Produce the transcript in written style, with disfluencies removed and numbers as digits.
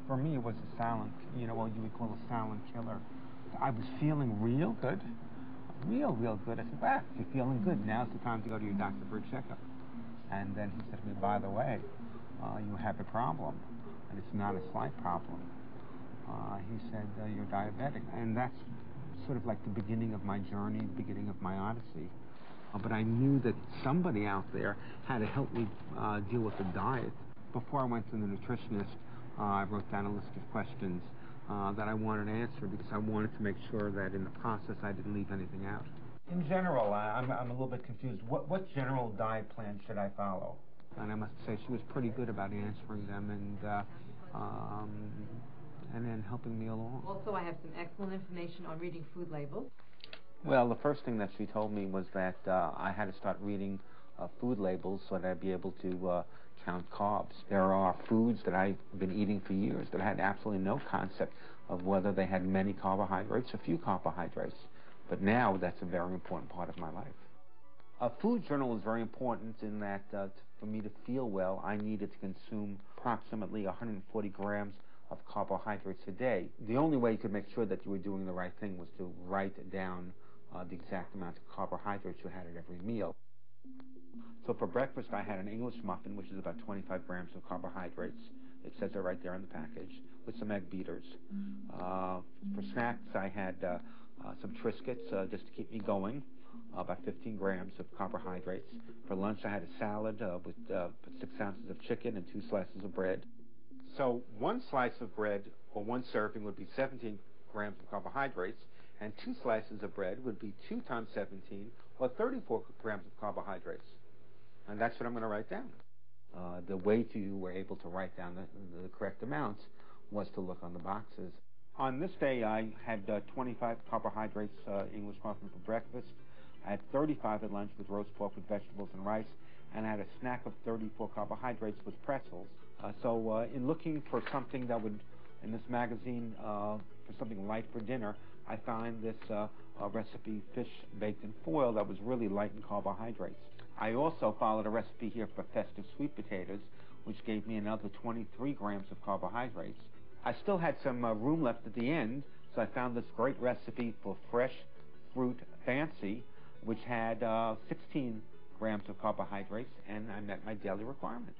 For me, it was a silent, what you would call a silent killer. I was feeling real good, real good. I said, well, if you're feeling good, now's the time to go to your doctor for a checkup. And then he said to me, by the way, you have a problem, and it's not a slight problem. He said, you're diabetic. And that's sort of like the beginning of my journey, the beginning of my odyssey. But I knew that somebody out there had to help me deal with the diet. Before I went to the nutritionist, I wrote down a list of questions that I wanted to answer because I wanted to make sure that in the process I didn't leave anything out. In general, I'm a little bit confused. What general diet plan should I follow? And I must say she was pretty good about answering them and then helping me along. Also, I have some excellent information on reading food labels. Well, the first thing that she told me was that I had to start reading food labels so that I'd be able to count carbs. There are foods that I've been eating for years that I had absolutely no concept of whether they had many carbohydrates or few carbohydrates. But now that's a very important part of my life. A food journal is very important in that for me to feel well, I needed to consume approximately 140 grams of carbohydrates a day. The only way you could make sure that you were doing the right thing was to write down the exact amount of carbohydrates you had at every meal. So for breakfast, I had an English muffin, which is about 25 grams of carbohydrates. It says it right there in the package, with some egg beaters. For snacks, I had some Triscuits just to keep me going, about 15 grams of carbohydrates. For lunch, I had a salad with 6 ounces of chicken and 2 slices of bread. So one slice of bread or one serving would be 17 grams of carbohydrates, and 2 slices of bread would be 2 times 17, or 34 grams of carbohydrates. And that's what I'm going to write down. The way you were able to write down the correct amounts was to look on the boxes. On this day, I had 25 carbohydrates English muffin for breakfast. I had 35 at lunch with roast pork with vegetables and rice, and I had a snack of 34 carbohydrates with pretzels. So in looking for something that would, in this magazine, for something light for dinner, I found this recipe, fish baked in foil, that was really light in carbohydrates. I also followed a recipe here for festive sweet potatoes, which gave me another 23 grams of carbohydrates. I still had some room left at the end, so I found this great recipe for fresh fruit fancy, which had 16 grams of carbohydrates, and I met my daily requirement.